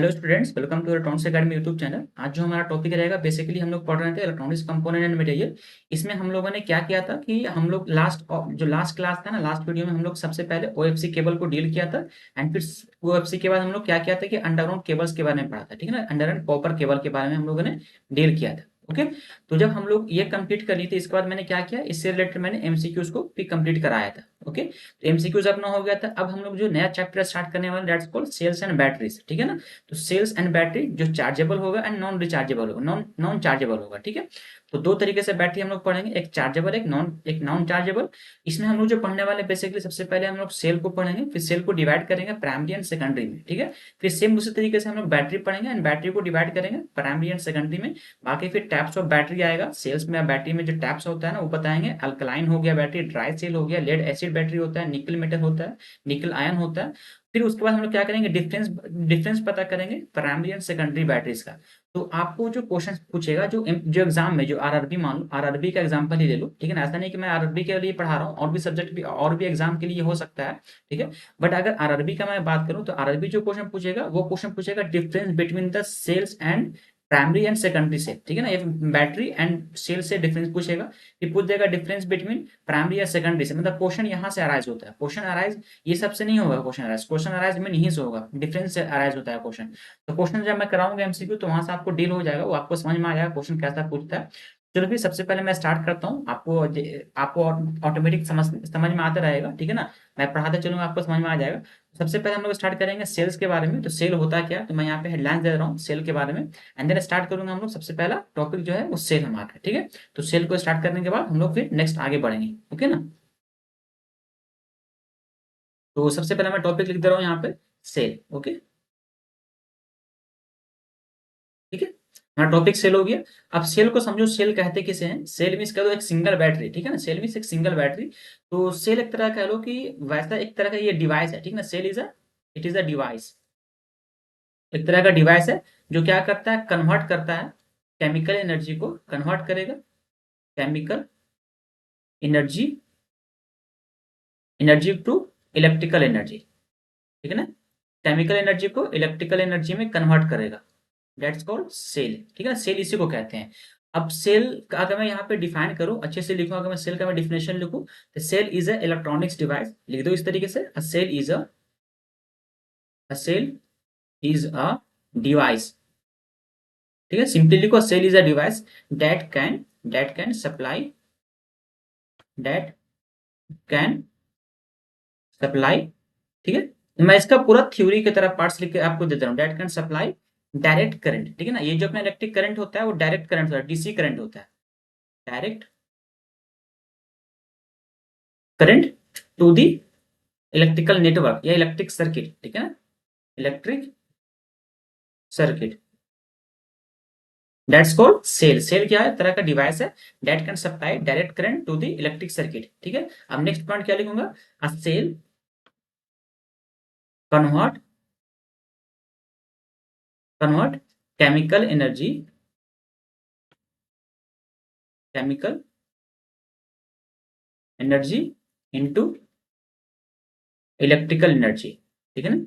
Hello students, welcome to electronics academy YouTube channel. आज जो हमारा टॉपिक रहेगा, बेसिकली हम लोग पढ़ रहे थे इलेक्ट्रॉनिक्स कंपोनेंट एंड मटेरियल। इसमें हम लोगों ने क्या किया था कि हम लोग लास्ट क्लास था ना, लास्ट वीडियो में हम लोग सबसे पहले ओएफसी केबल को डील किया था। एंड फिर ओएफसी के बाद हम लोग क्या किया था कि अंडरग्राउंड केबल्स के बारे में पढ़ा था, ठीक है ना। अंडरग्राउंड कॉपर केबल के बारे में हम लोगों ने डील किया था। ओके, तो जब हम लोग ये कंप्लीट कर ली थी, इसके बाद मैंने क्या किया, इससे रिलेटेड मैंने एमसीक्यूज को भी कंप्लीट कराया था। ओके, तो एमसीक्यूज अपना हो गया था। अब हम लोग जो नया चैप्टर स्टार्ट करने वाले, that's called cells and batteries, ठीक है ना। तो सेल्स एंड बैटरी जो चार्जेबल होगा एंड नॉन रिचार्जेबल होगा, नॉन नॉन चार्जेबल होगा, ठीक है। तो दो तरीके से बैटरी हम लोग पढ़ेंगे, एक चार्जेबल, एक नॉन चार्जेबल। इसमें हम लोग जो पढ़ने वाले बेसिकली, सबसे पहले हम लोग सेल को पढ़ेंगे, फिर सेल को डिवाइड करेंगे प्राइमरी एंड सेकेंडरी में, ठीक है। फिर सेम उसी तरीके से हम लोग बैटरी पढ़ेंगे एंड बैटरी को डिवाइड करेंगे प्राइमरी एंड सेकेंडरी में। बाकी फिर टाइप्स ऑफ बैटरी आएगा, सेल्स में बैटरी में जो टाइप्स होता है ना वो बताएंगे। अल्कलाइन हो गया बैटरी, ड्राई सेल हो गया, लेड एसिड बैटरी होता है, निकल मेटल होता है, निकल आयन होता है। फिर उसके बाद हम लोग क्या करेंगे, डिफरेंस डिफरेंस पता करेंगे प्राइमरी एंड सेकेंडरी बैटरीज का। तो आपको जो क्वेश्चन पूछेगा, जो एग्जाम में, जो आरआरबी, मान लो आरआरबी का एग्जांपल ही ले लो, ठीक है ना। ऐसा नहीं कि मैं आरआरबी के लिए पढ़ा रहा हूँ, और भी सब्जेक्ट भी, और भी एग्जाम के लिए हो सकता है, ठीक है। बट अगर आरआरबी का मैं बात करूँ, तो आरआरबी जो क्वेश्चन पूछेगा, वो क्वेश्चन पूछेगा difference between the cells and primary and secondary से, ठीक है ना। ये बैटरी एंड सेल से डिफरेंस पूछेगा। फिर पूछ देगा डिफरेंस बिटवीन प्राइमरी या सेकेंडरी से, मतलब क्वेश्चन यहाँ से अराइज होता है। क्वेश्चन अराइज ये सबसे नहीं होगा, क्वेश्चन अराइज में नहीं से होगा, डिफरेंस से अराइज होता है क्वेश्चन। तो क्वेश्चन जब मैं कराऊंगा एमसीक्यू, तो वहां से आपको डील हो जाएगा, वो आपको समझ में आ जाएगा क्वेश्चन कैसा पूछता है। चलो फिर सबसे पहले मैं स्टार्ट करता हूँ, आपको आपको ऑटोमेटिक समझ में आता रहेगा, ठीक है ना। मैं पढ़ाते चलूंगा, आपको समझ में आ जाएगा। सबसे पहले हम लोग स्टार्ट करेंगे सेल्स के बारे में। तो सेल होता क्या, तो मैं यहाँ पे हेडलाइन दे रहा हूँ सेल के बारे में। एंड देन स्टार्ट करूंगा हम लोग, सबसे पहला टॉपिक जो है वो सेल हमारा, ठीक है। तो सेल को स्टार्ट करने के बाद हम लोग फिर नेक्स्ट आगे बढ़ेंगे, ओके ना। तो सबसे पहले मैं टॉपिक लिख दे रहा हूँ यहाँ पे, सेल, ओके, ठीक है। हमारा टॉपिक सेल हो गया। अब सेल को समझो, सेल कहते किसे हैं। सेल मीन्स कह दो एक सिंगल बैटरी, ठीक है ना। सेल मीन्स एक सिंगल बैटरी। तो सेल एक तरह कह लो कि वैसा एक तरह का ये डिवाइस है, ठीक है ना। Cell it is a device, एक तरह का डिवाइस है जो क्या करता है, कन्वर्ट करता है केमिकल एनर्जी को, कन्वर्ट करेगा chemical energy energy to electrical energy, ठीक है ना। केमिकल एनर्जी को इलेक्ट्रिकल एनर्जी में कन्वर्ट करेगा, दैट्स कॉल्ड सेल, ठीक है ना। सेल इसी को कहते हैं। अब सेल का अगर मैं यहाँ पे डिफाइन करूँ, अच्छे से लिखूँ, अगर मैं सेल का मैं डिफिनेशन लिखूँ, तो cell is a electronics device, लिख दो इस तरीके से, a cell is a device, ठीक है। सिंपली लिखो, cell is a device that can supply that can supply, ठीक है। मैं इसका पूरा थ्योरी की तरह पार्ट्स लिख के आपको दे दे रहा हूँ। That can supply direct current, ठीक है ना। ये जो अपना इलेक्ट्रिक करंट होता है वो डायरेक्ट करंट होता है, डीसी करंट होता है, direct current to the electrical network या इलेक्ट्रिक सर्किट, ठीक है ना, electric circuit, that's called cell. Cell क्या है, तरह का डिवाइस है that can supply direct current to the electric circuit, ठीक है। अब नेक्स्ट पॉइंट क्या लिखूंगा, a cell convert convert chemical energy chemical energy into electrical energy, ठीक है ना,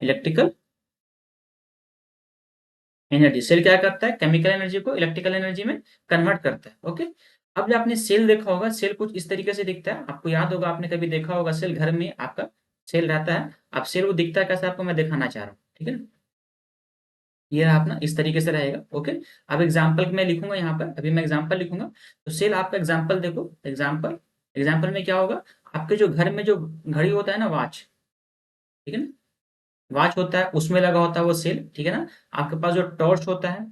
इलेक्ट्रिकल एनर्जी। सेल क्या करता है, केमिकल एनर्जी को इलेक्ट्रिकल एनर्जी में कन्वर्ट करता है, ओके। अब जो आपने सेल देखा होगा, सेल कुछ इस तरीके से दिखता है, आपको याद होगा, आपने कभी देखा होगा सेल, घर में आपका सेल रहता है। अब सेल वो दिखता है कैसे, आपको मैं दिखाना चाह रहा हूँ, ठीक है ना। ये रहा अपना, इस तरीके से रहेगा, ओके। अब एग्जाम्पल मैं लिखूंगा यहाँ पर, अभी मैं एग्जाम्पल लिखूंगा। तो सेल आपका एग्जाम्पल देखो, एग्जाम्पल एग्जाम्पल में क्या होगा, आपके जो घर में जो घड़ी होता है ना, वॉच, ठीक है ना, वॉच होता है, उसमें लगा होता है वो सेल, ठीक है ना। आपके पास जो टॉर्च होता है,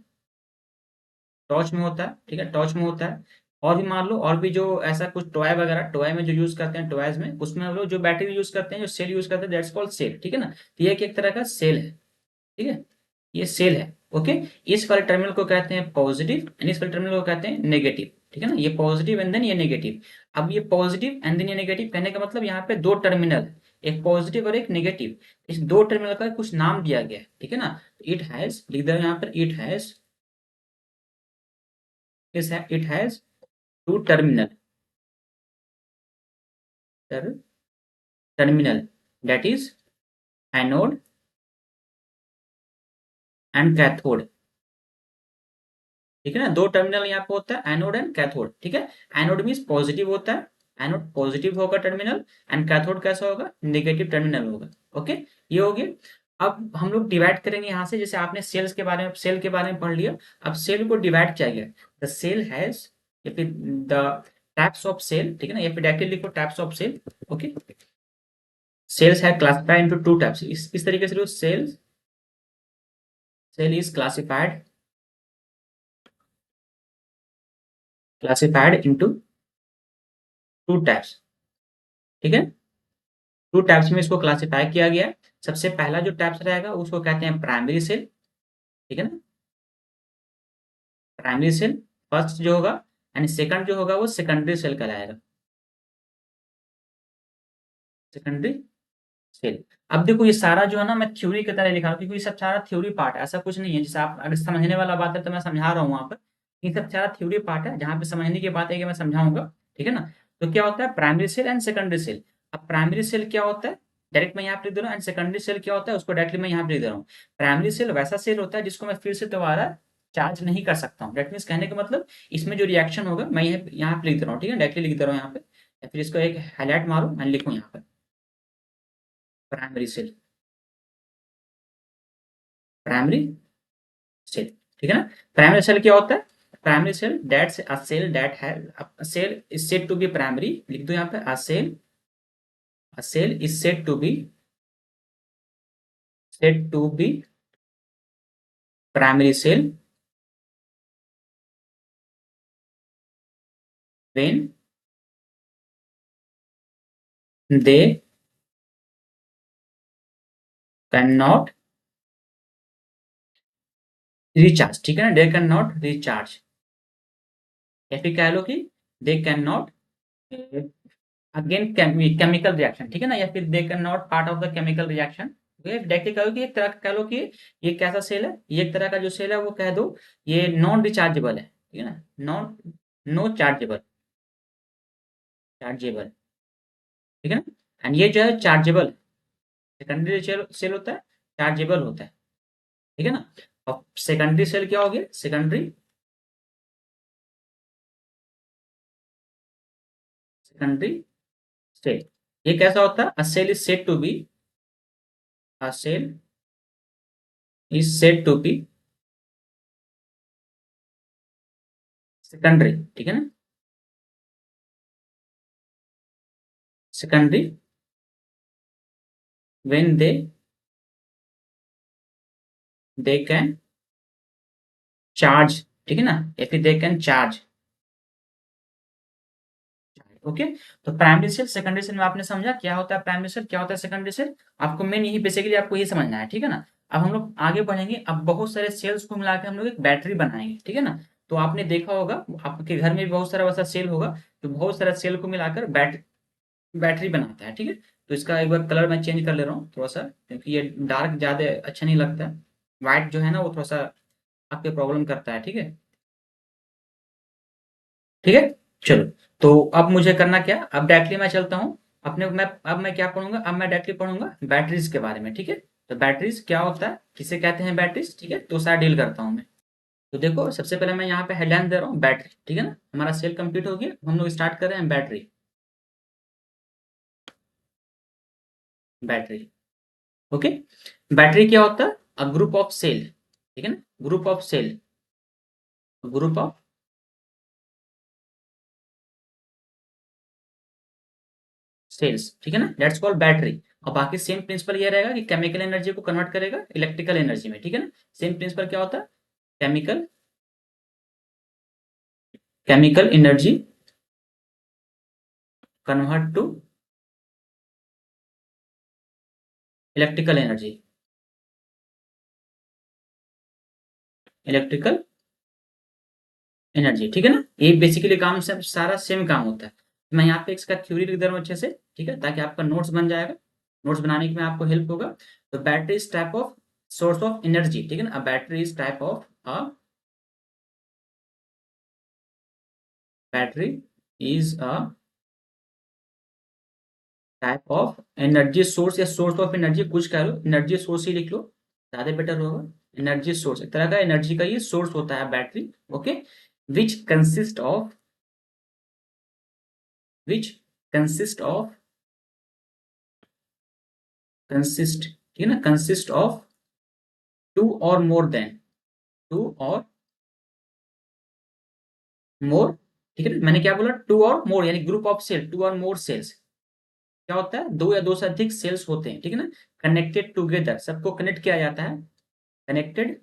टॉर्च में होता है, ठीक है, टॉर्च में होता है। और भी मान लो, और भी जो ऐसा कुछ टॉय वगैरह, टॉय में जो यूज करते हैं, टॉयज में, उसमें हम लोग जो बैटरी यूज करते हैं, जो सेल यूज करते हैं, दैट्स कॉल्ड सेल, ठीक है ना। तो ये एक तरह का सेल है, ठीक है, ये सेल है, ओके। इस वाले टर्मिनल को कहते हैं पॉजिटिव एंड इस वाले टर्मिनल को कहते हैं नेगेटिव, ठीक है ना। ये पॉजिटिव एंड देन ये नेगेटिव। अब ये पॉजिटिव एंड देन ये नेगेटिव कहने का मतलब, यहाँ पे दो टर्मिनल है, एक पॉजिटिव और एक नेगेटिव। इस दो टर्मिनल का कुछ नाम दिया गया है, ठीक है ना। इट हैज, लिख दो यहाँ पर, it has two terminal, terminal, that is anode and cathode, ठीक है ना। दो टर्मिनल यहाँ पे होता है, एनोड एंड कैथोड, ठीक है। एनोड मीन्स पॉजिटिव होता है, एनोड पॉजिटिव होगा टर्मिनल, एंड कैथोड कैसा होगा, नेगेटिव टर्मिनल होगा। ओके, ये हो गया। अब हम लोग डिवाइड करेंगे यहाँ से, जैसे आपने सेल के बारे में पढ़ लिया। अब सेल को डिवाइड किया गया, द सेल हैज, या फिर द टाइप्स ऑफ सेल, ठीक है ना, या फिर डायरेक्टली लिखो types of cell. Okay, cells है क्लासिफाइड इनटू टू टाइप्स, इस तरीके से cell is classified into two types, ठीक है। टू टाइप्स में इसको क्लासिफाई किया गया है। सबसे पहला जो टाइप्स रहेगा उसको कहते हैं प्राइमरी सेल, ठीक है ना, प्राइमरी सेल फर्स्ट जो होगा, एंड सेकंड जो होगा वो सेकेंडरी सेल कहलाएगा, सेकेंडरी सेल। अब देखो ये सारा जो है ना, मैं थ्योरी की तरह लिखा हूँ, क्योंकि ये सब सारा थ्योरी पार्ट है, ऐसा कुछ नहीं है। जैसे आप अगर समझने वाला बात है तो मैं समझा रहा हूँ वहां पर, ये सब सारा थ्योरी पार्ट है, जहाँ पे समझने की बात है कि मैं समझाऊंगा, ठीक है ना। तो क्या होता है primary cell and secondary cell. अब प्राइमरी सेल क्या होता है, डायरेक्ट मैं यहाँ पे लिख दे रहा हूँ, एंड सेकेंडरी सेल क्या होता है उसको डायरेक्टली मैं यहाँ पे लिख दे रहा हूँ। प्राइमरी सेल वैसा सेल होता है जिसको मैं फिर से दोबारा चार्ज नहीं कर सकता हूँ। दैट मीन्स कहने का मतलब, इसमें जो रिएक्शन होगा मैं यहाँ पे लिख दे रहा हूँ, ठीक है, डायरेक्टली लिख दे रहा हूँ यहाँ पे, या फिर इसको एक हाईलाइट मारो एंड लिखूँ यहाँ पर, प्राइमरी सेल, प्राइमरी सेल, ठीक है ना। प्राइमरी सेल क्या होता है, primary cell that a cell that है, cell is said to be primary, लिख दो यहाँ पे, a cell is said to be primary cell when they can not recharge, ठीक है ना, दे कैन नॉट रिचार्ज, या फिर कह लो कि दे can not again chemical reaction, ठीक है ना, या फिर they can not part of the chemical reaction. Directly कहो कि एक तरह का कह लो कि ये कैसा सेल है, ये एक तरह का जो सेल है वो कह दो ये नॉन रिचार्जेबल है, ठीक है ना, नॉन नो चार्जेबल, चार्जेबल, ठीक है ना। एंड ये जो है चार्जेबल, सेकेंडरी सेल होता है, चार्जेबल होता है, ठीक है ना। और सेकेंडरी सेल क्या हो गया, सेकेंडरी सेल, ये कैसा होता है, a cell is said to be, a cell is said to be secondary, ठीक है ना, secondary when they can charge, ठीक है ना, या फिर दे कैन चार्ज। ओके, तो प्राइमरी सेल सेकेंडरी सेल में आपने समझा क्या होता है प्राइमरी सेल, क्या होता है सेकेंडरी सेल। आपको मेन यही बेसिकली आपको यही समझना है, ठीक है ना। अब हम लोग आगे बढ़ेंगे, अब बहुत सारे सेल्स को मिलाकर हम लोग एक बैटरी बनाएंगे, ठीक है ना। तो आपने देखा होगा आपके घर में भी बहुत सारा वैसा सेल होगा, तो बहुत सारा सेल को मिलाकर बैटरी बनाता है, ठीक है। तो इसका एक बार कलर मैं चेंज कर ले रहा हूँ थोड़ा सा, क्योंकि ये डार्क ज्यादा अच्छा नहीं लगता है, व्हाइट जो है ना वो थोड़ा सा आपके प्रॉब्लम करता है, ठीक है, ठीक है। चलो, तो अब मुझे करना क्या, अब डायरेक्टली मैं चलता हूँ अपने, मैं अब मैं क्या पढ़ूंगा, अब मैं डायरेक्टली पढ़ूंगा बैटरीज के बारे में, ठीक है। तो बैटरीज क्या होता है, किसे कहते हैं बैटरीज, ठीक है, तो सारा डील करता हूँ मैं। तो देखो सबसे पहले मैं यहाँ पे हेडलाइन दे रहा हूँ बैटरी, ठीक है ना, हमारा सेल कंप्लीट हो गया, हम लोग स्टार्ट कर रहे हैं बैटरी, बैटरी। ओके, बैटरी क्या होता है, अ ग्रुप ऑफ सेल, ठीक है ना, group of cell, group of cells, ठीक है ना, दैट्स कॉल्ड बैटरी। और बाकी सेम प्रिंसिपल ये रहेगा कि केमिकल एनर्जी को कन्वर्ट करेगा इलेक्ट्रिकल एनर्जी में, ठीक है ना। सेम प्रिंसिपल क्या होता है, chemical chemical energy convert to electrical energy, electrical energy, ठीक है ना। ये बेसिकली काम से सारा सेम काम होता है। मैं यहाँ पे इसका थ्योरी लिख दे रहा हूँ अच्छे से, ठीक है, ताकि आपका नोट्स बन जाएगा, नोट्स बनाने में आपको हेल्प होगा। तो battery is type of source of energy, ठीक है ना, battery is type of a battery is a type of energy source, या सोर्स ऑफ एनर्जी कुछ कह लो, एनर्जी सोर्स ही लिख लो, ज्यादा बेटर होगा। एनर्जी सोर्स, एक तरह का एनर्जी का ये सोर्स होता है battery. Okay, which consist of consist, ठीक है ना, कंसिस्ट ऑफ टू और मोर देन, टू और मोर, ठीक है ना, मैंने क्या बोला, टू और मोर यानी ग्रुप ऑफ सेल, टू और मोर सेल्स, क्या होता है, दो या दो से अधिक सेल्स होते हैं, ठीक है ना, कनेक्टेड टुगेदर, सबको कनेक्ट किया जाता है, connected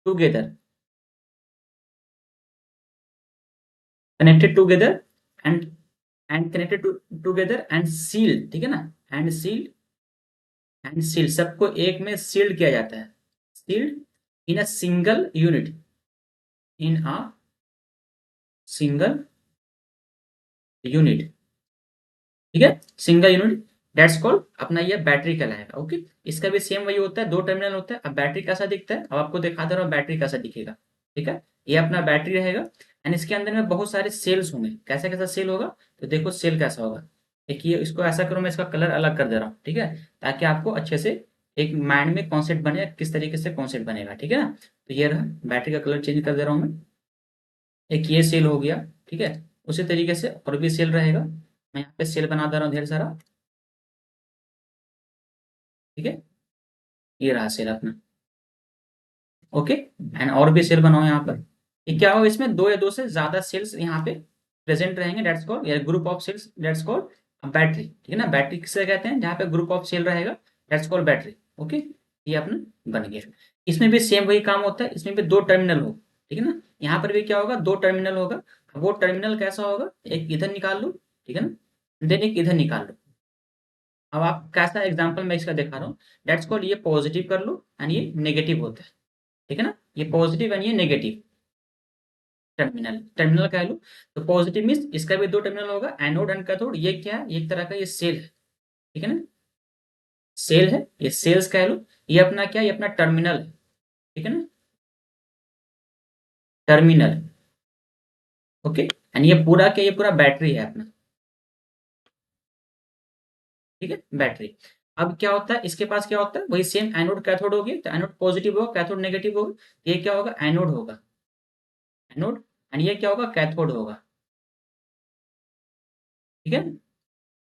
together, connected together and connected together and sealed, ठीक है ना, एंड सील्ड, सबको एक में सील्ड किया जाता है, sealed in a single unit, in a single unit, ठीक है, सिंगल यूनिट, डेट्स कॉल्ड अपना ये बैटरी कहलाएगा। ओके, इसका भी सेम वही होता है, दो टर्मिनल होता है। अब बैटरी कैसा दिखता है, अब आपको दिखा दे रहा हूँ बैटरी कैसा दिखेगा, ठीक है, ये अपना बैटरी रहेगा एंड इसके अंदर में बहुत सारे सेल्स होंगे। कैसा कैसा सेल होगा, तो देखो सेल कैसा होगा, एक ये, इसको ऐसा करो, मैं इसका कलर अलग कर दे रहा हूँ, ठीक है, ताकि आपको अच्छे से एक माइंड में कॉन्सेप्ट बने, किस तरीके से कॉन्सेप्ट बनेगा, ठीक है ना। तो ये रहा, बैटरी का कलर चेंज कर दे रहा हूँ मैं, एक ये सेल हो गया, ठीक है, उसी तरीके से और भी सेल रहेगा, मैं यहाँ पे सेल बना दे रहा हूँ ढेर सारा, ठीक है, ये रहा सेल अपना। ओके, एंड और भी सेल बनाओ यहाँ पर, ये क्या होगा, इसमें दो या दो से ज्यादा सेल्स यहाँ पे प्रेजेंट रहेंगे, डेट्स कॉल्ड, या group of cells, that's called battery, ठीक है ना, बैटरी किसे कहते हैं, जहाँ पे ग्रुप ऑफ सेल रहेगा, डेट्स कॉल्ड बैटरी। ओके, ये अपना बन गया। इसमें भी सेम वही काम होता है, इसमें भी दो टर्मिनल हो, ठीक है ना, यहाँ पर भी क्या होगा, दो टर्मिनल होगा। वो टर्मिनल कैसा होगा, एक इधर निकाल लो, ठीक है ना, देन एक इधर निकाल लो। अब आप कैसा एग्जाम्पल मैं इसका दिखा रहा हूँ, डेट्स कॉल्ड, ये पॉजिटिव कर लो एंड ये नेगेटिव होता है, ठीक है ना, ये पॉजिटिव एंड ये नेगेटिव टर्मिनल, टर्मिनल कह लो। तो पॉजिटिव मीन्स इसका भी दो टर्मिनल होगा, एनोड एंड कैथोड, ये क्या है, एक तरह का ये सेल है, ठीक है ना, सेल है, ये सेल्स कह लो, ये अपना क्या है, ये अपना टर्मिनल है, ठीक है ना, टर्मिनल। ओके, एंड ये पूरा क्या, ये पूरा बैटरी है अपना, ठीक है, बैटरी। अब क्या होता है, इसके पास क्या होता है, वही सेम एनोड कैथोड होगी, तो एनोड पॉजिटिव होगा, कैथोड नेगेटिव होगा, ये क्या होगा, एनोड होगा, एनोड, एंड ये क्या होगा, कैथोड होगा, ठीक है,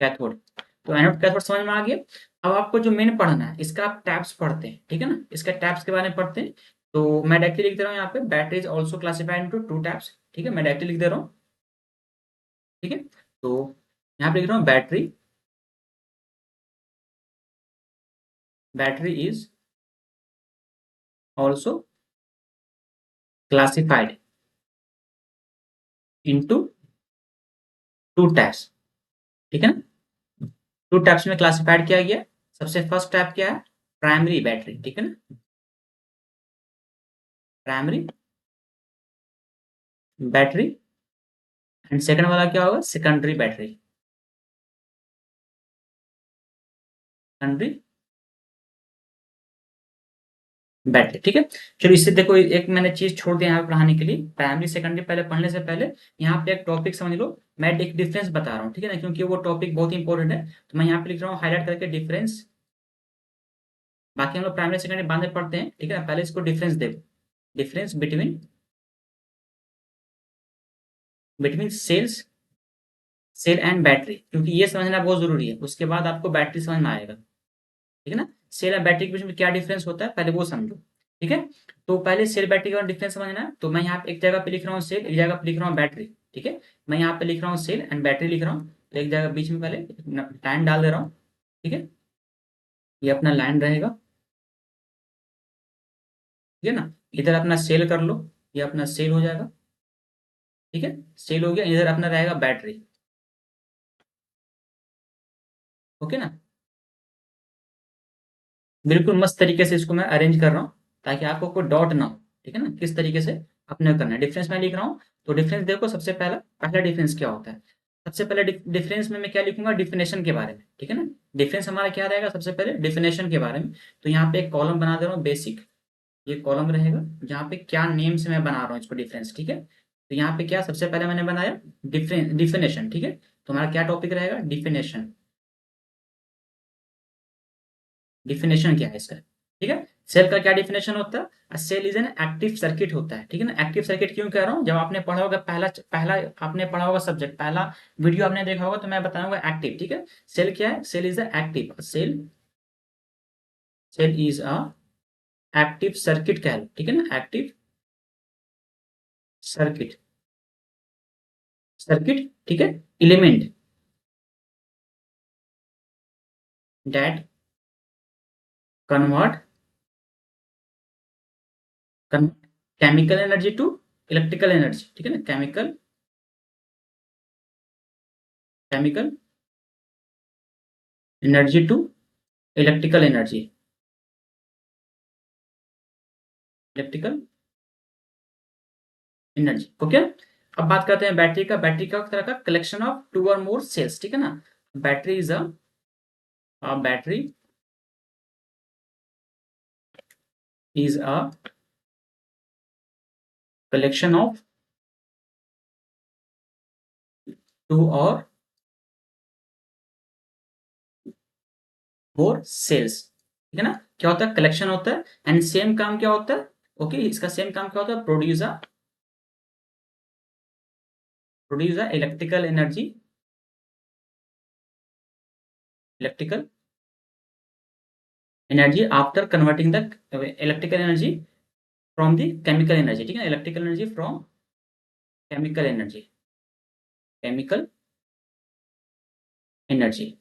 कैथोड। तो एनोड कैथोड समझ में आ गया। अब आपको जो मेन पढ़ना है, इसका आप टैप्स पढ़ते हैं, ठीक है ना, इसका टैप्स के बारे में पढ़ते हैं। तो मैं डायरेक्टली लिख दे रहा हूँ यहाँ पे, battery is also classified into to taps, ठीक है, मैं डायरेक्टली लिख दे रहा हूँ, ठीक है। तो यहाँ पे लिख रहा हूँ, battery is also classified into to taps, ठीक है ना, टू टैप्स में क्लासिफाइड किया गया। सबसे फर्स्ट टैप क्या है, प्राइमरी बैटरी, ठीक है ना, प्राइमरी बैटरी, एंड सेकंड वाला क्या होगा, सेकेंडरी बैटरी, सेकेंडरी बैटरी, ठीक है। चलो इससे देखो, एक मैंने चीज छोड़ दिया यहाँ पे पढ़ाने के लिए, प्राइमरी सेकेंडरी पहले पढ़ने से पहले यहाँ पे एक टॉपिक समझ लो, मैं एक डिफरेंस बता रहा हूँ, ठीक है ना, क्योंकि वो टॉपिक बहुत इंपॉर्टेंट है, तो मैं यहाँ पे लिख रहा हूँ हाईलाइट करके डिफरेंस। बाकी हम लोग प्राइमरी सेकेंडरी बाद में पढ़ते हैं, ठीक है ना, पहले इसको डिफरेंस देखो, difference between cells, cell and battery, क्योंकि ये समझना बहुत जरूरी है, उसके बाद आपको बैटरी समझ में आएगा, ठीक है ना। सेल और बैटरी के बीच में क्या डिफरेंस होता है, पहले वो समझो, ठीक है। तो पहले सेल बैटरी का डिफरेंस समझना है, तो मैं यहाँ पे एक जगह पे लिख रहा हूँ सेल, एक जगह पे लिख रहा हूँ बैटरी, ठीक है। मैं यहाँ पे लिख रहा हूँ सेल एंड बैटरी लिख रहा हूँ, तो एक जगह बीच में पहले लाइन डाल दे रहा हूँ, ठीक है, ये अपना लाइन रहेगा, ठीक है ना, इधर अपना सेल कर लो, ये अपना सेल हो जाएगा, ठीक है, सेल हो गया, इधर अपना रहेगा बैटरी, ओके ना। बिल्कुल मस्त तरीके से इसको मैं अरेंज कर रहा हूँ, ताकि आपको कोई डाउट ना हो, ठीक है ना, किस तरीके से अपने करना है। डिफरेंस मैं लिख रहा हूँ, तो डिफरेंस देखो, सबसे पहला पहला डिफरेंस क्या होता है, सबसे पहले डिफरेंस में मैं क्या लिखूंगा, डिफिनेशन के बारे में, ठीक है ना। डिफरेंस हमारा क्या रहेगा, सबसे पहले डिफिनेशन के बारे में। तो यहाँ पे एक कॉलम बना दे रहा हूँ बेसिक, ये कॉलम रहेगा, जहाँ पे क्या नेम से मैं बना रहा हूँ इसको डिफरेंस, ठीक है। तो यहाँ पे क्या सबसे पहले मैंने बनाया, डिफिनेशन, ठीक है। तो हमारा क्या टॉपिक रहेगा, डिफिनेशन, डिफिनेशन क्या है इसका, ठीक है। सेल का क्या डिफिनेशन होता है? Cell is an active circuit होता है, ठीक है ना। एक्टिव सर्किट क्यों कह रहा हूँ? जब आपने पढ़ा होगा पहला पहला आपने पढ़ा होगा सब्जेक्ट, पहला वीडियो आपने देखा होगा, तो मैं बताऊंगा एक्टिव, ठीक है। सेल क्या है? Cell is a active cell, cell is a active circuit कह लो, ठीक है ना, एक्टिव सर्किट, सर्किट, ठीक है, element that convert chemical energy to electrical energy, ठीक है ना, chemical, chemical energy to electrical energy, electrical energy, okay. अब बात करते हैं बैटरी का। बैटरी का तरह का कलेक्शन ऑफ टू और मोर सेल्स, ठीक है ना। Battery is a battery is a collection of two और मोर सेल्स, ठीक है ना। क्या होता है? कलेक्शन होता है, एंड सेम काम क्या होता है? ओके, इसका सेम काम क्या होता है? Produce a electrical energy, electrical energy after converting the electrical energy from the chemical energy, ठीक है, electrical energy from chemical energy, chemical energy,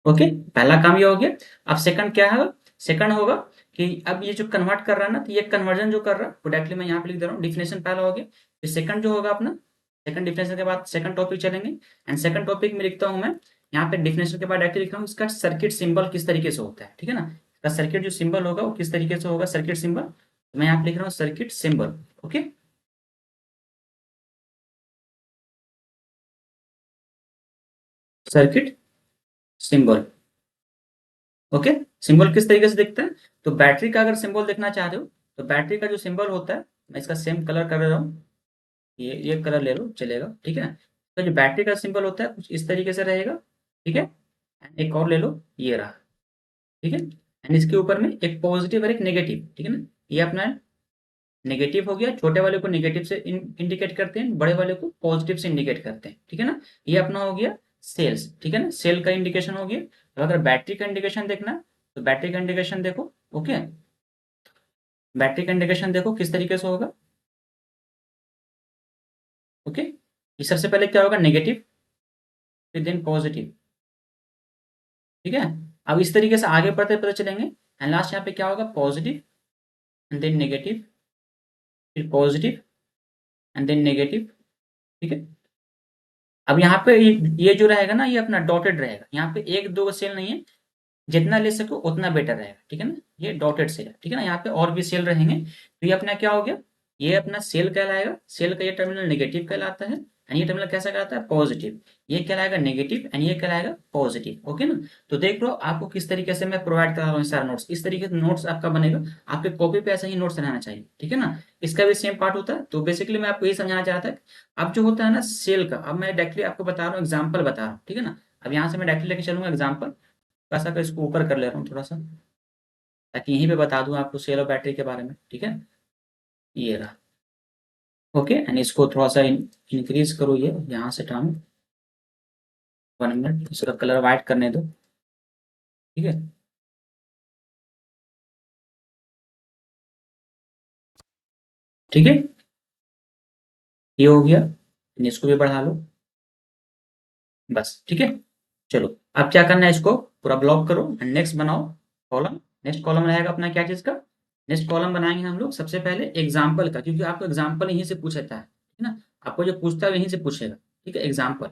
okay. पहला काम ये हो गया। अब सेकंड क्या है? सेकंड होगा कि अब ये जो कन्वर्ट कर रहा है ना, तो ये कन्वर्जन जो कर रहा है, वो डायरेक्टली मैं यहाँ पे लिख दे रहा हूँ। डिफिनेशन पहला हो गया, फिर सेकंड जो होगा अपना, सेकंड डिफिनेशन के बाद सेकंड टॉपिक चलेंगे। एंड सेकंड टॉपिक में लिखता हूँ मैं, यहाँ पे डिफिनेशन के बाद डायरेक्टली लिख रहा हूँ इसका सर्किट सिंबल किस तरीके से होता है, ठीक है ना। इसका सर्किट जो सिंबल होगा वो किस तरीके से होगा, सर्किट सिंबल, तो मैं यहाँ पे लिख रहा हूँ circuit symbol, okay. Circuit symbol, okay. Symbol किस तरीके से दिखता है? तो बैटरी का अगर सिंबल देखना चाहते हो, तो बैटरी का जो सिंबल होता है, मैं इसका सेम कलर कर रहा हूँ, ये कलर ले लो चलेगा, ठीक है। तो जो बैटरी का सिंबल होता है कुछ इस तरीके से रहेगा, ठीक है। एंड एक और ले लो, ये रहा, ठीक है। एंड इसके ऊपर में एक पॉजिटिव और एक नेगेटिव, ठीक है ना। ये अपना नेगेटिव हो गया, छोटे वाले को नेगेटिव से इंडिकेट करते हैं, बड़े वाले को पॉजिटिव से इंडिकेट करते हैं, ठीक है ना। ये अपना हो गया सेल्स, ठीक है ना, सेल का इंडिकेशन हो गया। तो अगर बैटरी का इंडिकेशन देखना है, तो बैटरी का इंडिकेशन देखो, ओके। बैटरी का इंडिकेशन देखो किस तरीके से होगा, ओके। ये सबसे पहले क्या होगा? नेगेटिव, फिर देन पॉजिटिव, ठीक है। अब इस तरीके से आगे बढ़ते पता चलेंगे, एंड लास्ट यहाँ पे क्या होगा? पॉजिटिव एंड देन नेगेटिव, फिर पॉजिटिव एंड देन नेगेटिव, ठीक है। अब यहाँ पे ये जो रहेगा ना, ये अपना डॉटेड रहेगा, यहाँ पे एक दो सेल नहीं है, जितना ले सको उतना बेटर रहेगा, ठीक है ना। ये डॉटेड सेल है, ठीक है ना। यहाँ पे और भी सेल रहेंगे, तो ये अपना क्या हो गया? ये अपना सेल कहलाएगा, सेल का ये टर्मिनल नेगेटिव कहलाता है, एंड ये टर्मिनल कैसा कहलाता है? पॉजिटिव। ये कहलाएगा नेगेटिव एंड ये कहलाएगा पॉजिटिव, ओके ना। तो देख लो आपको किस तरीके से मैं प्रोवाइड करा रहा हूँ सारा नोट्स, इस तरीके से नोट्स आपका बनेगा। आपके कॉपी पे ऐसा ही नोट्स रहना चाहिए, ठीक है ना। इसका भी सेम पार्ट होता है। तो बेसिकली मैं आपको ये समझाना चाहता था, अब जो होता है ना सेल का, अब मैं डायरेक्टली आपको बता रहा हूँ, एग्जाम्पल बता रहा हूँ, ठीक है ना। अब यहाँ से मैं डायरेक्टली लेके चलूंगा एग्जाम्पल, ऐसा कर इसको ऊपर कर ले रहा हूँ थोड़ा सा, ताकि यहीं पे बता दूं आपको सेल और बैटरी के बारे में, ठीक है। ये रहा, ओके। एंड इसको थोड़ा सा इंक्रीज करो, ये यहाँ से टाइम 1 मिनट, इसका कलर वाइट करने दो, ठीक है। ठीक है, ये हो गया, and इसको भी बढ़ा लो, बस, ठीक है। चलो, अब क्या करना है? इसको पूरा ब्लॉक करो एंड नेक्स्ट बनाओ कॉलम। नेक्स्ट कॉलम रहेगा अपना क्या चीज का? नेक्स्ट कॉलम बनाएंगे हम लोग सबसे पहले एग्जाम्पल का, क्योंकि आपको एग्जाम्पल यहीं से पूछता है, ठीक है ना। आपको जो पूछता है यहीं से पूछेगा, ठीक है। एग्जाम्पल,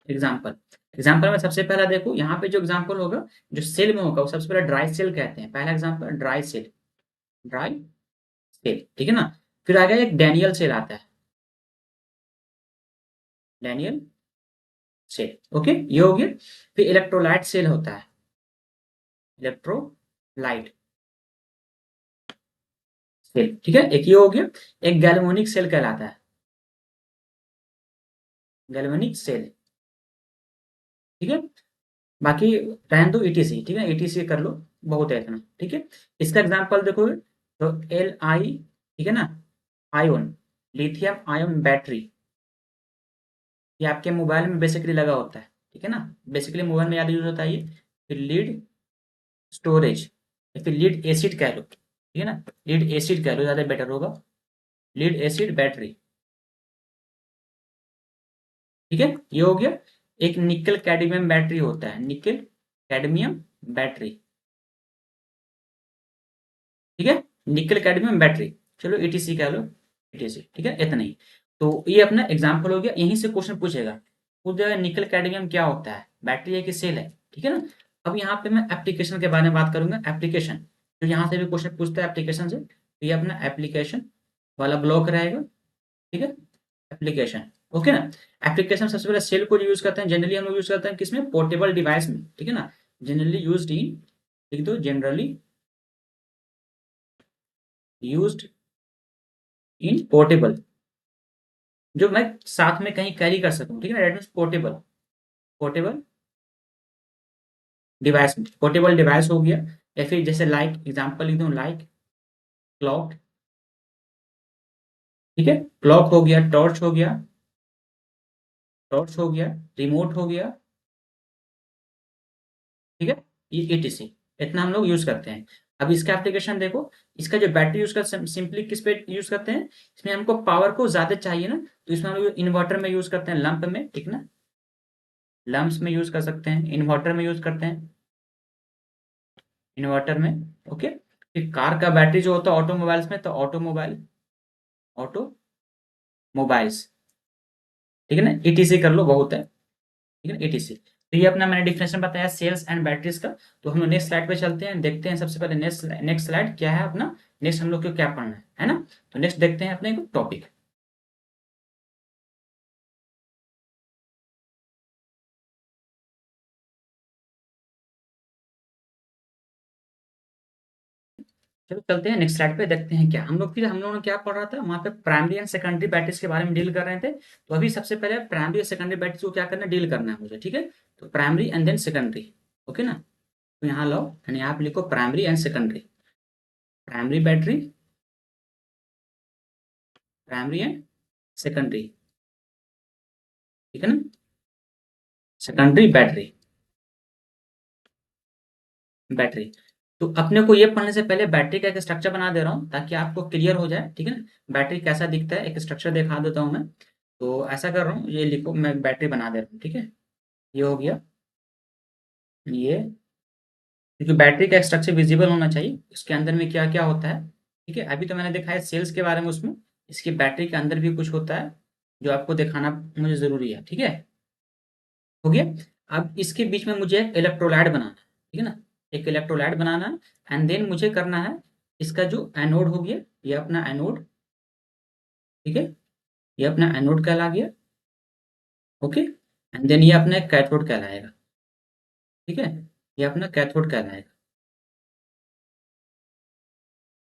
एग्जाम्पल, एग्जाम्पल में सबसे पहला देखो, यहाँ पे जो एग्जाम्पल होगा, जो सेल में होगा, वो सबसे पहले ड्राई सेल कहते हैं। पहला example dry cell, dry cell, ठीक है ना। फिर आगे एक डैनियल सेल आता है, डैनियल सेल, ओके, ये हो गया। फिर इलेक्ट्रोलाइट सेल होता है, इलेक्ट्रोलाइट सेल, ठीक है, एक ये हो गया। एक गैल्वेनिक सेल कहलाता है, गैल्वेनिक सेल, ठीक है। बाकी रहने दो ईटीसी, ठीक है, ईटीसी कर लो, बहुत है इतना, ठीक है। इसका एग्जांपल देखोगे तो एल आई, ठीक है ना, आयोन, लिथियम आयन बैटरी, ये आपके मोबाइल में बेसिकली लगा होता है, ठीक है ना, बेसिकली मोबाइल में याद यूज होता है ये। फिर लीड स्टोरेज, या फिर लीड एसिड कह लो, ठीक है ना, लीड एसिड कह लो ज़्यादा बेटर होगा, लीड एसिड बैटरी, ठीक है, ये हो गया। एक निकल कैडमियम बैटरी होता है, निकल कैडमियम बैटरी, ठीक है, निकल कैडमियम बैटरी, चलो ईटीसी कह लो, ईटीसी, ठीक है, इतना ही। तो ये अपना एग्जाम्पल हो गया, यहीं से क्वेश्चन पूछेगा उस जगह निकल कैडमियम क्या होता है, बैटरी है कि सेल है, ठीक है ना। अब यहाँ पे मैं एप्लीकेशन के बारे में बात करूंगा, एप्लीकेशन, तो यहाँ से भी क्वेश्चन पूछता है एप्लीकेशन से, तो ये अपना एप्लीकेशन वाला ब्लॉक रहेगा, ठीक है, एप्लीकेशन, ओके ना। एप्लीकेशन सबसे पहले सेल को यूज करते हैं, जनरली हम लोग यूज करते हैं किसमें, पोर्टेबल डिवाइस में, ठीक है ना, जनरली यूज्ड इन, लिख दो जनरली यूज्ड इन पोर्टेबल, जो मैं साथ में कहीं कैरी कर सकूं, ठीक है ना, that means portable, portable device, portable device हो गया। या फिर जैसे लाइक एग्जांपल लिख दूं, लाइक क्लॉक, ठीक है, क्लॉक हो गया, टॉर्च हो गया, टॉर्च हो गया, रिमोट हो गया, ठीक है, ये ईटीसी, इतना हम लोग यूज करते हैं। अब इसका एप्लीकेशन देखो, इसका जो बैटरी यूज कर सिंपली किस पे यूज करते हैं, इसमें हमको पावर को ज्यादा चाहिए ना, तो इसमें हम लोग इन्वर्टर में यूज करते हैं, लंप में, ठीक ना, लम्प्स में यूज कर सकते हैं, इन्वर्टर में यूज करते हैं, इन्वर्टर में, ओके। फिर कार का बैटरी जो होता है ऑटोमोबाइल्स में, तो ऑटोमोबाइल, ऑटोमोबाइल्स, ठीक है ना, ईटीसी कर लो, बहुत है, ठीक है, ईटीसी। तो ये अपना मैंने डिफिनेशन बताया सेल्स एंड बैटरीज का। तो हम लोग नेक्स्ट स्लाइड पे चलते हैं, देखते हैं सबसे पहले नेक्स्ट नेक्स्ट स्लाइड क्या है अपना, नेक्स्ट हम लोग को क्या पढ़ना है ना। तो नेक्स्ट देखते हैं अपने टॉपिक, चलो चलते हैं नेक्स्ट स्लाइड पे, देखते हैं क्या हम लोग, फिर हम लोगों ने क्या पढ़ रहा था वहां पे, प्राइमरी एंड सेकेंडरी बैटरीज के बारे में डील कर रहे थे। तो अभी सबसे पहले प्राइमरी और सेकेंडरी बैटरीज को क्या करना है, डील करना है मुझे, ठीक है। तो primary and then secondary, okay ना। तो यहाँ लो यानी आप लिखो primary and secondary, primary battery, primary and secondary, ठीक है ना, सेकेंडरी बैटरी, बैटरी। तो अपने को ये पढ़ने से पहले बैटरी का एक स्ट्रक्चर बना दे रहा हूँ ताकि आपको क्लियर हो जाए, ठीक है ना, बैटरी कैसा दिखता है, एक स्ट्रक्चर दिखा देता हूँ मैं। तो ऐसा कर रहा हूँ, ये लिखो, मैं बैटरी बना दे रहा हूँ, ठीक है, ये हो गया, ये, क्योंकि बैटरी का स्ट्रक्चर विजिबल होना चाहिए, उसके अंदर में क्या क्या होता है, ठीक है। अभी तो मैंने दिखाया सेल्स के बारे में, उसमें इसकी बैटरी के अंदर भी कुछ होता है जो आपको दिखाना मुझे जरूरी है, ठीक है, हो गया। अब इसके बीच में मुझे एक इलेक्ट्रोलाइट बनाना है, ठीक है ना, एक इलेक्ट्रोलाइट बनाना है, एंड देन मुझे करना है इसका जो एनोड हो गया, ये अपना एनोड, ठीक है, ये अपना एनोड कहला गया, ओके, एंड देन ये अपना एक कैथोड कहलाएगा, ठीक है, ये अपना कैथोड कहलाएगा,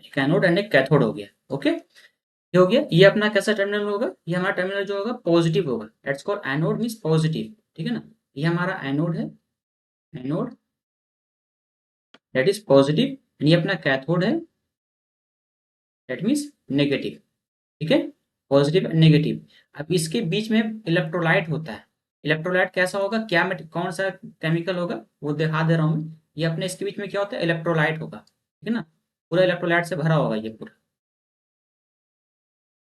एक एनोड एंड एक कैथोड हो गया, ओके, ये हो गया। ये अपना कैसा टर्मिनल होगा, ये हमारा टर्मिनल जो होगा पॉजिटिव होगा, that's called anode means positive, ठीक है ना, ये हमारा एनोड है, एनोड दैट इज पॉजिटिव, ये अपना कैथोड है, दैट मीन्स नेगेटिव, ठीक है, पॉजिटिव एंड नेगेटिव। अब इसके बीच में इलेक्ट्रोलाइट होता है, इलेक्ट्रोलाइट कैसा होगा, क्या कौन सा केमिकल होगा वो दिखा दे रहा हूँ मैं। ये अपने इसके बीच में क्या होता है, इलेक्ट्रोलाइट होगा, ठीक है ना, पूरा इलेक्ट्रोलाइट से भरा होगा ये पूरा,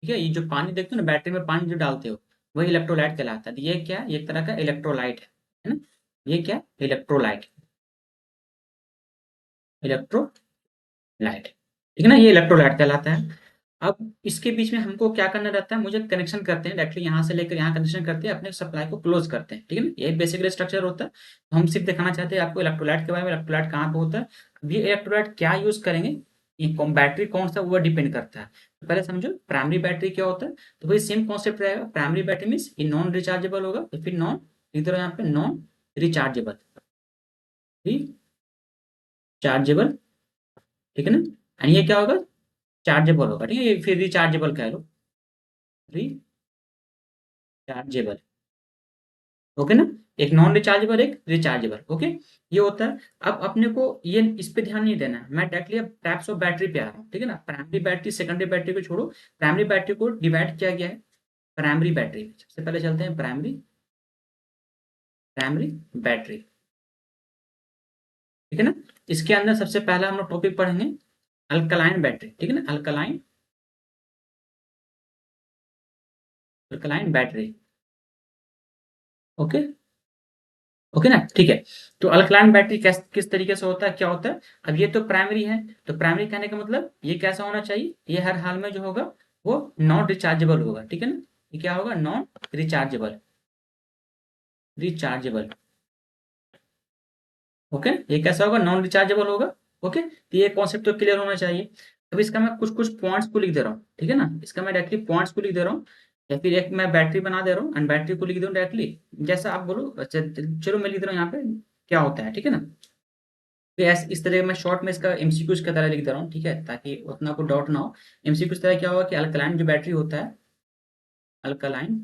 ठीक है। ये जो पानी देखते हो ना, बैटरी में पानी जो डालते हो, वही इलेक्ट्रोलाइट कहलाता है। तो ये क्या है, ये एक तरह का इलेक्ट्रोलाइट है ना, ये क्या, इलेक्ट्रोलाइट, इलेक्ट्रोलाइट, ठीक है ना, ये इलेक्ट्रोलाइट कहलाता है। अब इसके बीच में हमको क्या करना रहता है, मुझे कनेक्शन करते हैं डायरेक्टली, यहाँ से लेकर यहाँ कनेक्शन करते हैं, अपने सप्लाई को क्लोज करते हैं, ठीक है ना, ये बेसिकली स्ट्रक्चर होता है। तो हम सिर्फ दिखाना चाहते हैं आपको इलेक्ट्रोलाइट के बारे में, इलेक्ट्रोलाइट कहाँ पे होता है, अब ये इलेक्ट्रोलाइट क्या यूज करेंगे, ये बैटरी कौन सा वो डिपेंड करता है। तो पहले समझो प्राइमरी बैटरी क्या होता है, तो वही सेम कॉन्सेप्ट रहेगा, प्राइमरी बैटरी मीन्स ये नॉन रिचार्जेबल होगा, तो फिर नॉन, इधर यहाँ पे नॉन रिचार्जेबल, रिचार्जेबल, ठीक है ना, एंड ये क्या होगा, चार्जेबल होगा, ठीक है, ये फिर रिचार्जेबल कह लो, रिचार्जेबल, ओके ना। एक नॉन रिचार्जेबल, एक रिचार्जेबल। ओके, ये होता है। अब अपने को ये इस पे ध्यान नहीं देना है, मैं डायरेक्टली अब टाइप्स ऑफ बैटरी पे आ रहा हूँ, ठीक है ना। प्राइमरी बैटरी, सेकेंडरी बैटरी को छोड़ो, प्राइमरी बैटरी को डिवाइड किया गया है प्राइमरी बैटरी में। सबसे पहले चलते हैं प्राइमरी, प्राइमरी बैटरी, ठीक है ना। इसके अंदर सबसे पहला हम लोग टॉपिक पढ़ेंगे अल्कलाइन बैटरी, ठीक है ना, alkaline, alkaline battery. Okay, okay ना, ठीक है। तो अल्कलाइन बैटरी किस तरीके से होता है, क्या होता है। अब ये तो प्राइमरी है, तो प्राइमरी कहने का मतलब ये कैसा होना चाहिए, ये हर हाल में जो होगा वो नॉन रिचार्जेबल होगा, ठीक है ना। ये क्या होगा, नॉन रिचार्जेबल, रिचार्जेबल। ओके, ये कैसा होगा, नॉन रिचार्जेबल होगा। ओके, तो ये कॉन्सेप्ट तो क्लियर होना चाहिए। अब इसका मैं कुछ कुछ पॉइंट्स को लिख दे रहा हूँ, ठीक है ना। इसका मैं डायरेक्टली पॉइंट्स को लिख दे रहा हूँ, या फिर एक मैं बैटरी बना दे रहा हूँ एंड बैटरी को लिख दूँ डायरेक्टली, जैसा आप बोलो। अच्छा, चलो मैं लिख दे रहा हूँ यहाँ पे क्या होता है, ठीक है ना। तो ऐसे इस तरह मैं शॉर्ट में इसका एमसीक्यूज की तरह लिख दे रहा हूँ, ठीक है, ताकि उतना को डाउट ना हो। एमसीक्यू इस तरह क्या होगा कि अल्कलाइन जो बैटरी होता है, अल्कलाइन,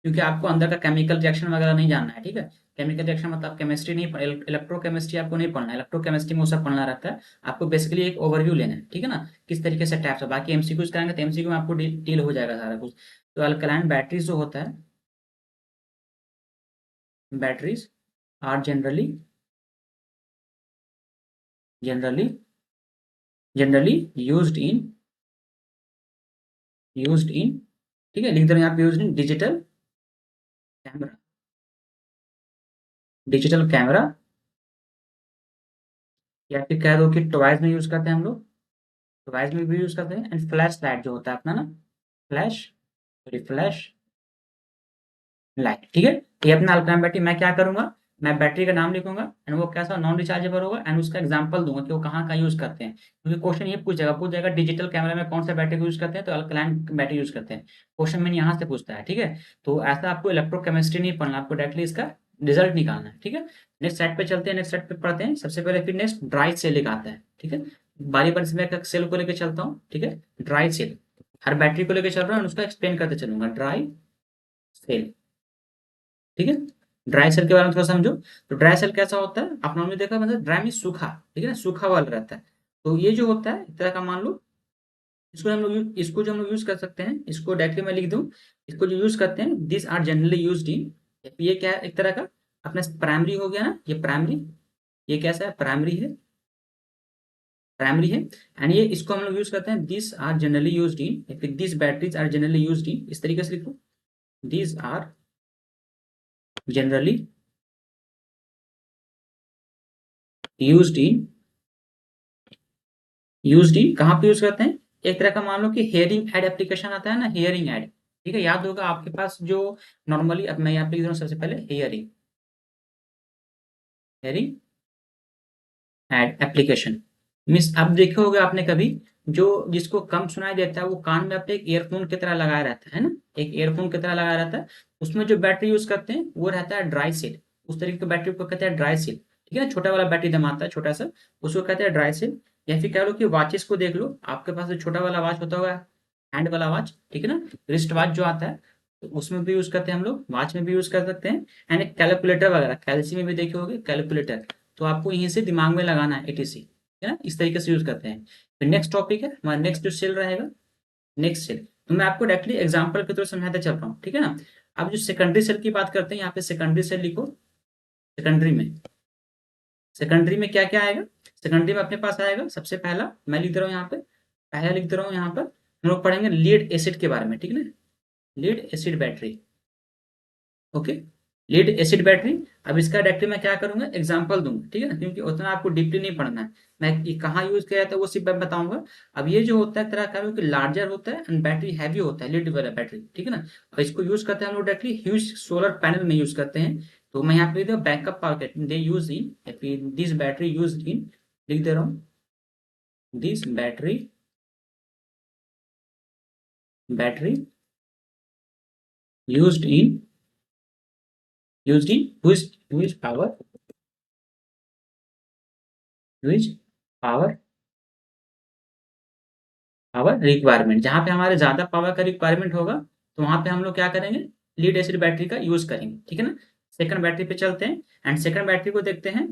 क्योंकि आपको अंदर का केमिकल रिएक्शन वगैरह नहीं जानना है, ठीक है। केमिकल रिएक्शन मतलब केमिस्ट्री नहीं, इलेक्ट्रोकेमिस्ट्री आपको नहीं पढ़ना है, इलेक्ट्रोकेमिस्ट्री में वो सब पढ़ना रहता है। आपको बेसिकली एक ओवरव्यू लेना है, ठीक है ना, किस तरीके से टाइप्स है। बाकी एमसीक्यूज करेंगे तो एमसीक्यू में आपको डील हो जाएगा सारा कुछ। तो अल्कलाइन बैटरीज जो होता है, batteries are generally, generally, generally used in, used in, ठीक है, लिख दे रहे हैं यहाँ पे used in digital camera, digital camera, या फिर कह दो कि टॉयज में यूज करते हैं हम लोग, टॉयज में भी यूज करते हैं। एंड फ्लैश लाइट जो होता है अपना ना, फ्लैश, सॉरी फ्लैश लाइट, ठीक है। तो ये अपना अल्कलाइन बैटरी, मैं क्या करूंगा, मैं बैटरी का नाम लिखूंगा एंड वो कैसा नॉन रिचार्जेबल होगा एंड उसका एग्जांपल दूंगा कि वो कहाँ कहाँ यूज करते हैं, क्योंकि क्वेश्चन ये पूछ जाएगा डिजिटल कैमरा में कौन सा बैटरी यूज करते हैं, तो अल्कलाइन बैटरी यूज करते हैं। क्वेश्चन में यहाँ से पूछता है, ठीक है। तो ऐसा आपको इलेक्ट्रोकेमिस्ट्री नहीं पढ़ना, आपको डायरेक्टली इसका रिजल्ट निकालना है, ठीक है। नेक्स्ट सेट पे चलते हैं, नेक्स्ट सेट पे पढ़ते हैं सबसे पहले, फिर नेक्स्ट ड्राई सेल एक आता है, ठीक है। बारी बारी से मैं एक सेल को लेकर चलता हूँ, ठीक है। ड्राई सेल, हर बैटरी को लेकर चल रहा हूँ, उसका एक्सप्लेन करते चलूंगा। ड्राई सेल, ठीक है। ड्राई सेल के बारे में थोड़ा समझो। तो ड्राई सेल कैसा होता है, आपने हमने देखा, मतलब ड्राई में सूखा, ठीक है ना, सूखा वाला रहता है। तो ये जो होता है एक तरह का मान लो, इसको जो हम लोग यूज कर सकते हैं, इसको डायरेक्टली मैं लिख दूं, इसको जो यूज करते हैं, this are generally used in, ये क्या है, एक तरह का अपना प्राइमरी हो गया ना, ये प्राइमरी, ये कैसा है, प्राइमरी है, प्राइमरी है। एंड ये इसको हम लोग यूज करते हैं, this are generally used in, या फिर this batteries are generally used in, इस तरीके से लिखो, this are generally used in, used in कहाँ पे यूज करते हैं, एक तरह का मान लो कि हेयरिंग एड एप्लीकेशन आता है ना, हेयरिंग एड, ठीक है, याद होगा आपके पास जो नॉर्मली, अब मैं यहाँ पे लिख रहा हूँ सबसे पहले hearing, hearing aid application. Means अब देखे होगे आपने कभी, जो जिसको कम सुनाई देता है वो कान में अपने एक ईयरफोन की तरह लगाया रहता है ना, एक ईयरफोन की तरह लगाया रहता है। उसमें जो बैटरी यूज करते हैं वो रहता है ड्राई सेल, उस तरीके की बैटरी को कहते हैं ड्राई सेल, ठीक है। छोटा वाला बैटरी दम आता है छोटा सा, उसको कहते हैं ड्राई सेल। या फिर कह लो कि वॉचेस को देख लो, आपके पास जो छोटा वाला वॉच होता होगा, हैंड वाला वॉच, ठीक है ना, रिस्ट वॉच जो आता है, तो उसमें भी यूज करते हैं हम लोग, वॉच में भी यूज कर सकते हैं। एंड एक कैलकुलेटर वगैरह, कैल्सी में भी देखे होगे कैलकुलेटर, तो आपको यहीं से दिमाग में लगाना है एटीसी, है ना, इस तरीके से यूज करते हैं। फिर नेक्स्ट टॉपिक है हमारा, नेक्स्ट जो सेल रहेगा, नेक्स्ट सेल, तो मैं आपको डायरेक्टली एग्जांपल के थ्रू समझाते चल रहा हूँ, ठीक है ना। अब जो सेकेंडरी सेल की बात करते हैं, यहाँ पे सेकेंडरी सेल लिखो। सेकेंडरी में, सेकेंडरी में क्या क्या आएगा, सेकेंडरी में अपने पास आएगा सबसे पहला, मैं लिख दे रहा हूँ यहाँ पे, पहला लिख दे रहा हूँ यहाँ पर, हम लोग पढ़ेंगे लीड एसिड के बारे में, ठीक है ना, lead acid battery. Okay, lead acid battery. अब इसका डायरेक्टली मैं क्या करूंगा, एग्जांपल दूंगा, ठीक है ना, क्योंकि उतना आपको डीपली नहीं पढ़ना है, मैं ये कहाँ यूज किया जाता है वो सिर्फ मैं बताऊंगा। अब ये जो होता है तरह का कि लार्जर होता है एंड बैटरी हैवी होता है, लीड वाला बैटरी, ठीक है ना। और इसको यूज करते हैं हम लोग डायरेक्टली ह्यूज सोलर पैनल में यूज करते हैं। तो मैं यहाँ पे लिख दे backup power they use in, this battery use in, लिख दे रहा हूँ, this battery, battery used in, used in huge power, huge power, power requirement, जहां पे हमारे ज्यादा पावर का रिक्वायरमेंट होगा, तो वहां पे हम लोग क्या करेंगे, लीड एसिड बैटरी का यूज करेंगे, ठीक है ना। सेकंड बैटरी पे चलते हैं एंड सेकंड बैटरी को देखते हैं।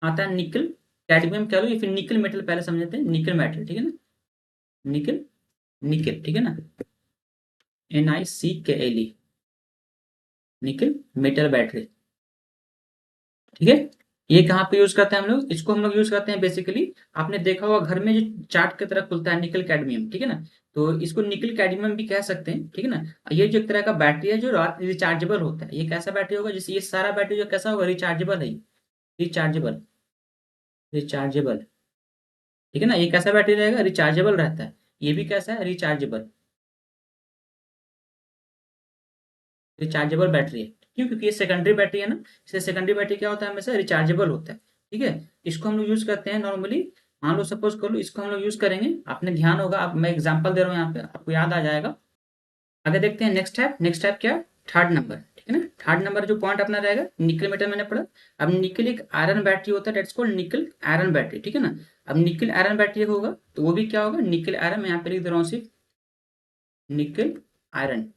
आता है निकल कैडमियम कह लो या फिर निकल मेटल, पहले समझते हैं निकल मेटल, ठीक है ना, निकल, निकल, ठीक है ना, NiCl, निकल मेटल बैटरी, ठीक है। ये कहाँ पे यूज करते हैं हम लोग, इसको हम लोग यूज करते हैं बेसिकली, आपने देखा होगा घर में जो चार्ट की तरह खुलता है निकल कैडमियम, ठीक है ना, तो इसको निकल कैडमियम भी कह सकते हैं, ठीक है ना। ये जो एक तरह का बैटरी है जो रिचार्जेबल होता है, ये कैसा बैटरी होगा, जैसे ये सारा बैटरी जो कैसा होगा, रिचार्जेबल है, रिचार्जेबल, रिचार्जेबल, ठीक है ना, ये कैसा बैटरी रहेगा, रिचार्जेबल रहता है, ये भी कैसा है, रिचार्जेबल, रिचार्जेबल बैटरी है। क्यों, क्योंकि ये सेकेंडरी बैटरी है ना, इसलिए सेकेंडरी बैटरी क्या होता है, हमेशा रिचार्जेबल होता है, ठीक है। इसको हम लोग यूज करते हैं नॉर्मली, मान लो सपोज कर लो इसको हम लोग यूज करेंगे, आपने ध्यान होगा, अब मैं एग्जांपल दे रहा हूँ यहाँ पे, आपको याद आ जाएगा। आगे देखते हैं नेक्स्ट टाइप, नेक्स्ट टाइप क्या, थर्ड नंबर, ठीक है ना, थर्ड नंबर जो पॉइंट अपना रहेगा, निकल मेटल मैंने पढ़ा। अब निकल एक आयरन बैटरी होता है, that's called nickel iron battery, ठीक है ना। अब निकल आयरन बैटरी होगा तो वो भी क्या होगा, निकल आयरन, मैं यहाँ पे लिख दे रहा हूँ सिर्फ निकल आयरन,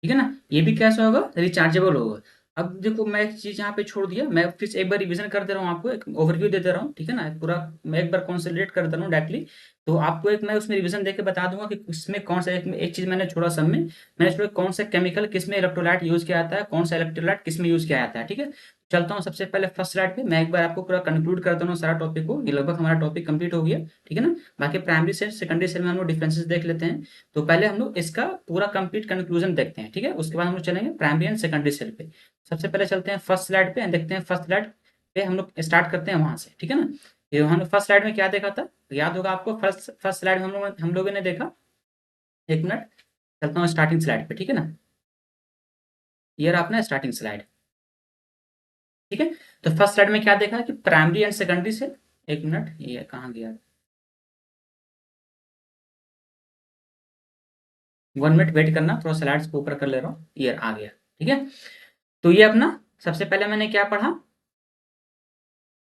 ठीक है ना, ये भी कैसा होगा, रिचार्जेबल होगा। अब देखो मैं एक चीज यहाँ पे छोड़ दिया, मैं फिर से एक बार रिवीजन कर दे रहा हूँ आपको, एक ओवरव्यू दे दे रहा हूँ, ठीक है ना, पूरा मैं एक बार कॉन्सेंट्रेट कर दे रहा हूँ डायरेक्टली। तो आपको एक मैं उसमें रिवीजन देके बता दूंगा कि इसमें कौन सा, एक चीज मैंने छोड़ा सब में, मैंने छोड़ा कौन सा केमिकल किस में इलेक्ट्रोलाइट यूज किया जाता है, कौन सा इलेक्ट्रोलाइट किस में यूज किया जाता है, ठीक है। चलता हूँ सबसे पहले फर्स्ट स्लाइड पे, मैं एक बार आपको पूरा कंक्लूड कर दूँ सारा टॉपिक को, ये लगभग हमारा टॉपिक कंप्लीट हो गया, ठीक है ना। बाकी प्राइमरी सेल सेकेंडरी सेल में हम लोग डिफरेंसेस देख लेते हैं। तो पहले हम लोग इसका पूरा कंप्लीट कंक्लूजन देखते हैं, ठीक है, उसके बाद हम लोग चलेंगे प्राइमरी एंड सेकेंडरी सेल पे। सबसे पहले चलते हैं फर्स्ट स्लाइड पे, देखते हैं फर्स्ट स्लाइड पे हम लोग स्टार्ट करते हैं वहां से, ठीक है ना। ये हम फर्स्ट स्लाइड में क्या देखा था, याद होगा आपको, फर्स्ट फर्स्ट स्लाइड में हम लोगों ने देखा, एक मिनट, चलता हूँ स्टार्टिंग स्लाइड पे, ठीक है ना, ये रहा अपना स्टार्टिंग स्लाइड, ठीक है। तो फर्स्ट स्लाइड में क्या देखा कि प्राइमरी एंड सेकेंडरी सेल, एक मिनट ये कहाँ गया, 1 मिनट वेट करना, थोड़ा स्लाइड्स को ऊपर कर ले रहा हूँ, ये आ गया, ठीक है। तो ये अपना सबसे पहले मैंने क्या पढ़ा,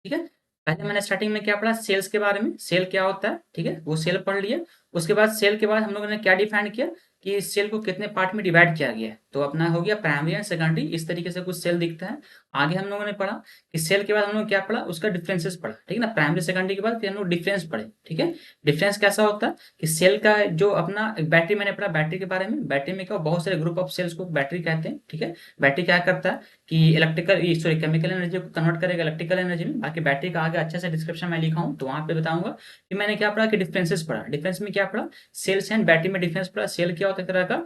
ठीक है, पहले मैंने स्टार्टिंग में क्या पढ़ा, सेल्स के बारे में, सेल क्या होता है, ठीक है, वो सेल पढ़ लिया। उसके बाद सेल के बाद हम लोगों ने क्या डिफाइन किया कि इस सेल को कितने पार्ट में डिवाइड किया गया है, तो अपना हो गया प्राइमरी एंड सेकेंडरी, इस तरीके से कुछ सेल दिखता है। आगे हम लोगों ने पढ़ा कि सेल के बाद हम लोग क्या पढ़ा, उसका डिफरेंसेस पढ़ा, ठीक है ना, प्राइमरी सेकेंडरी के बाद फिर हम लोग डिफरेंस पढ़े, ठीक है। डिफरेंस कैसा होता है कि सेल का जो अपना बैटरी, मैंने पढ़ा बैटरी के बारे में, बैटरी में क्या बहुत सारे ग्रुप ऑफ सेल्स को बैटरी कहते हैं, ठीक है। बैटरी क्या करता है कि इलेक्ट्रिकल, सॉरी, केमिकल एनर्जी को कन्वर्ट करेगा इलेक्ट्रिकल एनर्जी में। बाकी बैटरी का आगे अच्छे से डिस्क्रिप्शन मैं लिखा हूँ तो वहां पे बताऊंगा कि मैंने क्या पढ़ा, कि डिफरेंसेस पढ़ा, डिफरेंस में क्या पढ़ा, सेल्स एंड बैटरी में डिफरेंस पढ़ा। सेल क्या होता है, एक तरह का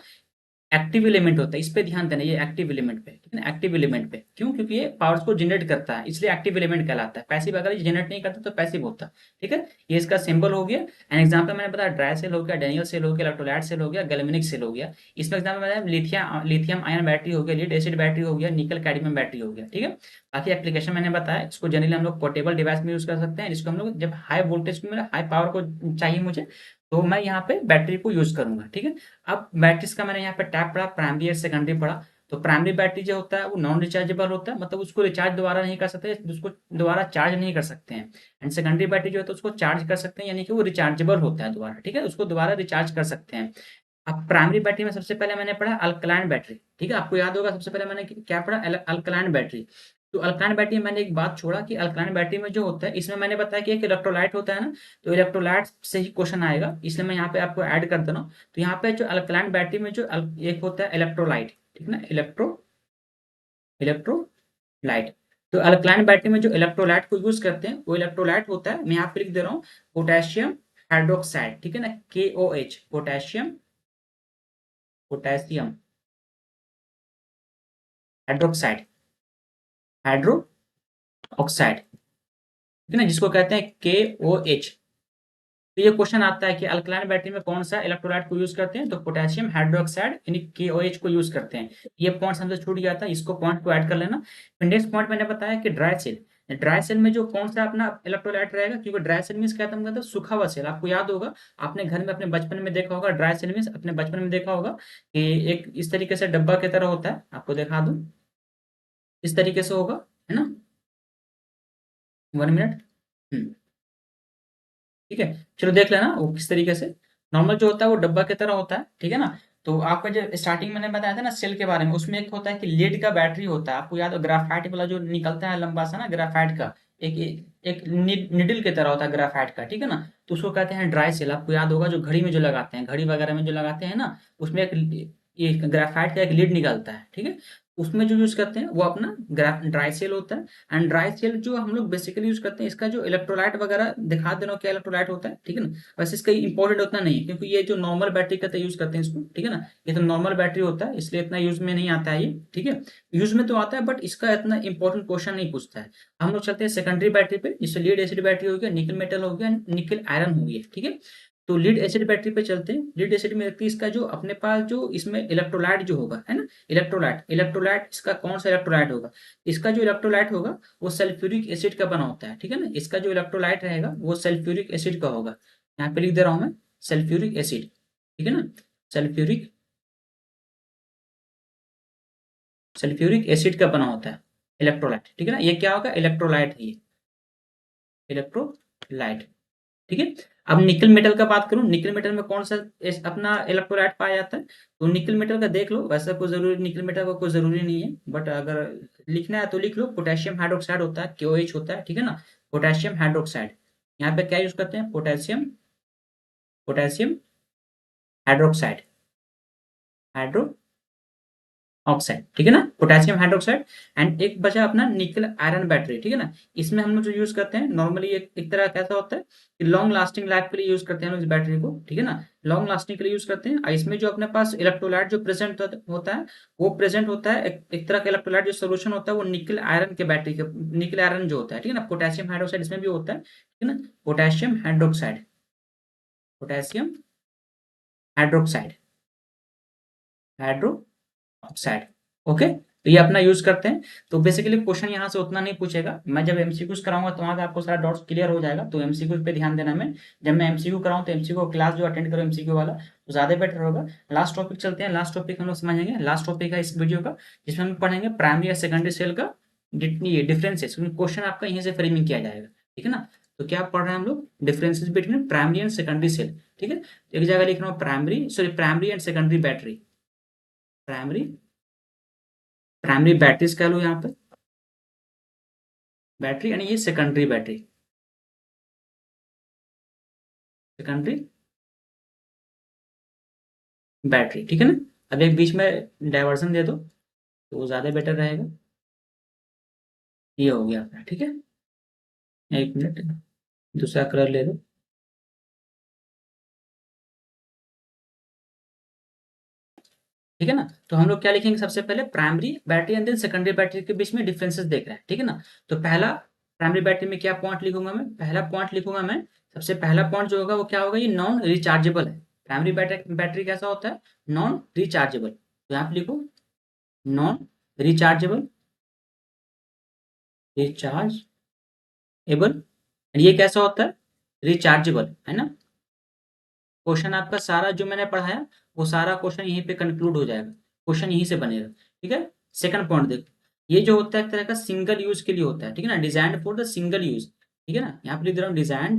एक्टिव एलिमेंट होता है, इस पे ध्यान देना, ये एक्टिव एलिमेंट पे, ठीक है ना, एक्टिव एलिमेंट पे, क्यों, क्योंकि ये पावर्स को जनरेट करता है, इसलिए एक्टिव एलिमेंट कहलाता है। पैसिव अगर ये जनरेट नहीं करता तो पैसिव होता है, ठीक है। ये इसका सिंबल हो गया। एन एग्जाम्पल मैंने बताया, ड्राई सेल हो गया, डेनियल सेल हो गया, इलेक्ट्रोलाइट सेल हो गया, गैल्वेनिक सेल हो गया। इसमें एग्जाम्पल बताया लिथियम, लिथियम आयन बैटरी हो गया, लीड एसिड बैटरी हो गया, निकल कैडमियम बैटरी हो गया, ठीक है। बाकी एप्लीकेशन मैंने बताया, इसको जनरली हम लोग पोर्टेबल डिवाइस में यूज कर सकते हैं, जिसको हम लोग जब हाई वोल्टेज में, हाई पावर को चाहिए मुझे, तो मैं यहाँ पे बैटरी को यूज करूंगा, ठीक है। अब बैटरीज का मैंने यहाँ पे टैप पढ़ा, प्राइमरी और सेकेंडरी पढ़ा। तो प्राइमरी बैटरी जो होता है वो नॉन रिचार्जेबल होता है, मतलब उसको रिचार्ज दोबारा नहीं कर सकते, उसको दोबारा चार्ज नहीं कर सकते हैं। एंड सेकेंडरी बैटरी जो होता है उसको चार्ज कर सकते हैं, यानी कि वो रिचार्जेबल होता है दोबारा, ठीक है, उसको दोबारा रिचार्ज कर सकते हैं। अब प्राइमरी बैटरी में सबसे पहले मैंने पढ़ा अल्कलाइन बैटरी, ठीक है, आपको याद होगा सबसे पहले मैंने क्या पढ़ा, अल्कलाइन बैटरी। तो अल्कलाइन बैटरी में मैंने एक बात छोड़ा कि अल्कलाइन बैटरी में जो होता है, इसमें मैंने बताया कि एक इलेक्ट्रोलाइट होता है ना, तो इलेक्ट्रोलाइट से ही क्वेश्चन आएगा, इसलिए मैं यहाँ पे आपको ऐड कर दे रहा हूँ। तो यहाँ पे जो अल्कलाइन बैटरी में जो एक होता है इलेक्ट्रोलाइट, ठीक है ना, इलेक्ट्रोलाइट। तो अल्कलाइन बैटरी में जो इलेक्ट्रोलाइट को यूज करते हैं वो इलेक्ट्रोलाइट होता है, मैं यहाँ पे लिख दे रहा हूँ, पोटेशियम हाइड्रोक्साइड, ठीक है ना, KOH, potassium, potassium hydroxide, hydro oxide, ठीक है ना, जिसको कहते हैं KOH। तो ये क्वेश्चन आता है कि अल्कलाइन बैटरी में कौन सा इलेक्ट्रोलाइट को यूज करते हैं, तो पोटेशियम हाइड्रोक्साइड यानी KOH को यूज करते हैं। ये पॉइंट हमसे छूट गया था, इसको पॉइंट को ऐड कर लेना। फिर नेक्स्ट पॉइंट मैंने बताया कि ड्राई सेल, ड्राई सेल में जो कौन सा अपना इलेक्ट्रोलाइट रहेगा, क्योंकि ड्राई सेल मीन्स क्या था, सूखा हुआ सेल, आपको याद होगा, आपने घर में अपने बचपन में देखा होगा, ड्राई सेल मीन्स अपने बचपन में देखा होगा कि एक इस तरीके से डब्बा की तरह होता है, आपको दिखा दूं, इस तरीके से होगा, है ना, 1 मिनट, ठीक है। चलो देख लेना वो किस तरीके से, नॉर्मल जो होता है वो डब्बा की तरह होता है, ठीक है ना। तो आपका जो स्टार्टिंग मैंने बताया था ना सेल के बारे में, उसमें एक होता है कि लीड का बैटरी होता है, आपको याद हो ग्राफाइट वाला जो निकलता है लंबा सा ना ग्राफाइट का, एक एक निडल की तरह होता है ग्राफाइट का, ठीक है ना। तो उसको कहते हैं ड्राई सेल, आपको याद होगा जो घड़ी में जो लगाते हैं, घड़ी वगैरह में जो लगाते हैं ना, उसमें एक ये ग्राफाइट का एक लीड निकलता है, ठीक है। उसमें जो यूज करते हैं वो अपना ड्राई सेल होता है। एंड ड्राई सेल जो हम लोग बेसिकली यूज करते हैं, इसका जो इलेक्ट्रोलाइट वगैरह दिखा दे रहा हूँ क्या इलेक्ट्रोलाइट होता है, ठीक है ना। वैसे इसका इंपॉर्टेंट उतना नहीं है, क्योंकि ये जो नॉर्मल बैटरी का यूज करते हैं इसको, ठीक है ना। ये तो नॉर्मल बैटरी होता है, इसलिए इतना यूज में नहीं आता है ये, ठीक है। यूज में तो आता है बट इसका इतना इंपॉर्टेंट क्वेश्चन नहीं पूछता है। हम लोग चलते हैं सेकेंडरी बैटरी पे, जिससे लीड एसिड बैटरी हो गया, निकल मेटल हो गया, निकल आयरन हो गया, ठीक है। तो लीड एसिड बैटरी पे चलते हैं। लीड एसिड में रहती है इसका जो अपने पास जो इसमें इलेक्ट्रोलाइट जो होगा, है ना, इलेक्ट्रोलाइट, इलेक्ट्रोलाइट इसका कौन सा इलेक्ट्रोलाइट होगा, इसका जो इलेक्ट्रोलाइट होगा वो सल्फ्यूरिक एसिड का बना होता है, ठीक है ना। इसका जो इलेक्ट्रोलाइट रहेगा वो सल्फ्यूरिक एसिड का होगा। यहाँ पे लिख दे रहा हूं मैं सल्फ्यूरिक एसिड, ठीक है ना। सल्फ्यूरिक सल्फ्यूरिक एसिड का बना होता है इलेक्ट्रोलाइट, ठीक है ना। ये क्या होगा, इलेक्ट्रोलाइट है ये, इलेक्ट्रोलाइट, ठीक है। अब निकल मेटल का बात करूं, निकल मेटल में कौन सा अपना इलेक्ट्रोलाइट पाया जाता है, तो निकल मेटल का देख लो, वैसा कोई जरूरी निकल मेटल का कोई जरूरी नहीं है, बट अगर लिखना है तो लिख लो, पोटेशियम हाइड्रोक्साइड होता है, KOH होता है, ठीक है ना। पोटेशियम हाइड्रोक्साइड, यहाँ पे क्या यूज करते हैं, potassium, potassium hydroxide, hydro oxide, ठीक है ना, पोटेशियम हाइड्रोक्साइड। एंड एक बचा अपना निकल आयरन बैटरी, ठीक है ना। इसमें हम लोग जो यूज करते हैं नॉर्मली एक तरह कैसा होता है कि लॉन्ग लास्टिंग लाइफ के लिए यूज करते हैं हम लोग इस बैटरी को, ठीक है ना। लॉन्ग लास्टिंग के लिए यूज करते हैं। और इसमें जो अपने पास इलेक्ट्रोलाइट जो प्रेजेंट होता है, वो प्रेजेंट होता है एक तरह का इलेक्ट्रोलाइट जो सोल्यूशन होता है वो निकल आयरन के बैटरी के, निकल आयरन जो होता है, ठीक है ना। पोटेशियम हाइड्रोक्साइड इसमें भी होता है, ठीक है ना। Potassium hydroxide, potassium hydroxide, hydro oxide, okay. तो ये अपना यूज करते हैं। तो बेसिकली क्वेश्चन यहाँ से उतना नहीं पूछेगा, मैं जब एमसीक्यूज कराऊंगा तो वहां पे आपको सारा डाउट्स क्लियर हो जाएगा, तो एमसीक्यूज पे ध्यान देना। मैं जब मैं एमसीक्यू कराऊं तो एमसीक्यू क्लास जो अटेंड करो एमसीक्यू वाला, तो ज्यादा बेटर होगा। लास्ट टॉपिक चलते हैं, लास्ट टॉपिक हम लोग समझेंगे, लास्ट टॉपिक है इस वीडियो का, जिसमें हम पढ़ेंगे प्राइमरी या सेकेंडरी सेल का डिफरेंसेस, क्वेश्चन आपका यहीं से फ्रेमिंग किया जाएगा, ठीक है ना। तो क्या पढ़ रहे हैं हम लोग, differences between primary and secondary cell, ठीक है। एक जगह लिख रहा हूँ primary, sorry primary and secondary battery, primary, primary batteries कह लो यहाँ पे, बैटरी यानी ये सेकेंडरी बैटरी, सेकेंडरी बैटरी, ठीक है ना। अब एक बीच में डाइवर्जन दे दो तो वो ज्यादा बेटर रहेगा। ये हो गया अपना, ठीक है। एक मिनट, दूसरा कलर ले लो, ठीक है ना। तो हम लोग क्या लिखेंगे, सबसे पहले primary battery and then secondary battery के बीच में डिफरेंसेस देख रहे हैं, ठीक है ना। तो पहला प्राइमरी बैटरी में क्या पॉइंट लिखूंगा मैं, पहला पॉइंट लिखूंगा मैं, सबसे पहला पॉइंट जो होगा वो क्या होगा, ये नॉन रिचार्जेबल है। प्राइमरी बैटरी बैटरी कैसा होता है, नॉन रिचार्जेबल, तो यहाँ पे लिखो नॉन रिचार्जेबल, रिचार्जेबल, ये कैसा होता है, रिचार्जेबल, है ना। क्वेश्चन आपका सारा जो मैंने पढ़ाया वो सारा क्वेश्चन यहीं पे कंक्लूड हो जाएगा, क्वेश्चन यहीं से बनेगा, ठीक है। सेकंड पॉइंट देखो, ये जो होता है एक तरह का सिंगल यूज के लिए होता है, ठीक है ना, design for the single use, ठीक है ना। यहाँ पे लिख दे रहा हूँ design,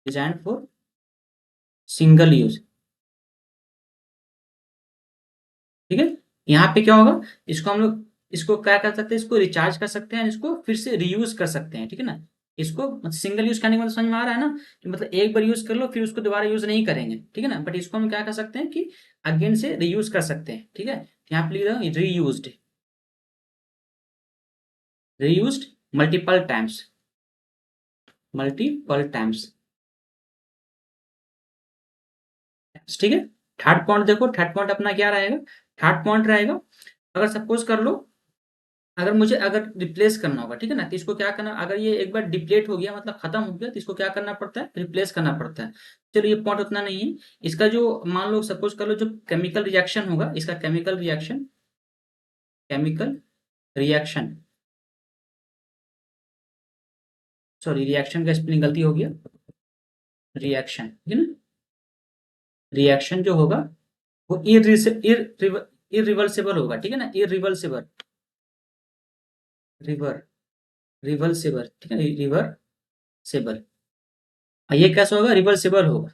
design for single use, ठीक है। यहाँ पे क्या होगा, इसको हम लोग इसको क्या कर सकते हैं, इसको रिचार्ज कर सकते हैं, इसको फिर से रीयूज कर सकते हैं, ठीक है ना। इसको मतलब सिंगल यूज करने का मतलब समझ में आ रहा है ना, कि मतलब एक बार यूज कर लो फिर उसको दोबारा यूज नहीं करेंगे, ठीक है ना। बट इसको हम क्या कर सकते हैं कि अगेन से रीयूज कर सकते हैं, ठीक है। यहाँ पे लिख रहा हूँ reused, reused multiple times, multiple times, ठीक है। थर्ड पॉइंट देखो, थर्ड पॉइंट अपना क्या रहेगा, थर्ड पॉइंट रहेगा, अगर सपोज कर लो, अगर मुझे अगर रिप्लेस करना होगा, ठीक है ना, तो इसको क्या करना, अगर ये एक बार डिप्लेट हो गया मतलब खत्म हो गया, तो इसको क्या करना पड़ता है, रिप्लेस करना पड़ता है। चलो ये पॉइंट उतना नहीं है। इसका जो मान लो सपोज कर लो जो केमिकल रिएक्शन होगा, इसका chemical reaction, chemical reaction, sorry reaction का स्पेलिंग गलती हो गया, रिएक्शन, ठीक है ना। रिएक्शन जो होगा वो इरिवर्सिबल होगा, ठीक है ना, इरिवर्सिबल, रिवर, रिवर्सिबल, ठीक है, रिवर्सिबल। ये कैसे होगा, रिवर्सिबल होगा,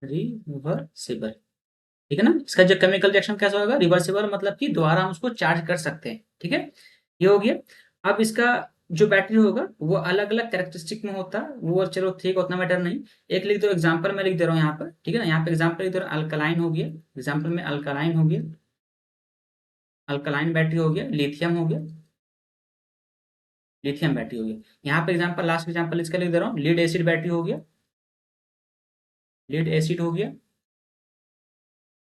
रिवर्सिबल, ठीक है ना। इसका जो केमिकल रिएक्शन कैसा होगा, रिवर्सिबल, मतलब कि दोबारा हम उसको चार्ज कर सकते हैं, ठीक है। ये हो गया। अब इसका जो बैटरी होगा वो अलग अलग कैरेक्टरिस्टिक में होता है, वो चलो ठीक, उतना मैटर नहीं। एक लिख दो एग्जांपल, मैं लिख दे रहा हूँ यहाँ पर, ठीक है ना। यहाँ पे एग्जांपल लिख दे रहा हूँ, अल्कलाइन हो गया, एग्जांपल में अल्कलाइन हो गया, अल्कलाइन बैटरी हो गया, लिथियम हो गया, लिथियम बैटरी हो गया। यहाँ पे एग्जांपल, लास्ट एग्जांपल इसका लिख दे रहा हूँ, लीड एसिड बैटरी हो गया, लीड एसिड हो गया,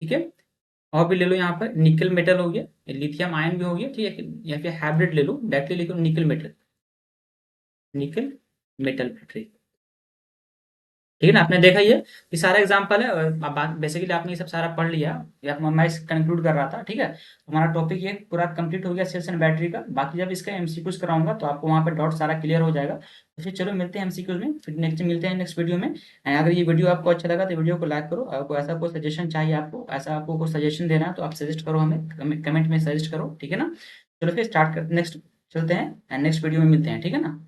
ठीक है। और भी ले लो, यहाँ पर निकल मेटल हो गया, लिथियम आयन भी हो गया, ठीक है। या फिर हाइब्रिड ले लो, डायरेक्टली लिखो nickel metal, nickel metal battery, ठीक है ना। आपने देखा ये सारा एग्जांपल है, और बात बेसिकली आपने ये सब सारा पढ़ लिया, या मैं कंक्लूड कर रहा था, ठीक है। हमारा टॉपिक ये पूरा कंप्लीट हो गया सेल्स एंड बैटरी का। बाकी जब इसका एमसीक्यूज कराऊंगा तो आपको वहाँ पे डाउट सारा क्लियर हो जाएगा। तो फिर चलो मिलते हैं एमसीक्यूज में, फिर नेक्स्ट मिलते हैं नेक्स्ट वीडियो में। एंड अगर ये वीडियो आपको अच्छा लगा तो वीडियो को लाइक करो। आपको ऐसा कोई सजेशन चाहिए, आपको ऐसा आपको कोई सजेशन देना है तो आप सजेस्ट करो, हमें कमेंट में सजेस्ट करो, ठीक है ना। चलो फिर स्टार्ट कर, नेक्स्ट चलते हैं एंड नेक्स्ट वीडियो में मिलते हैं, ठीक है ना।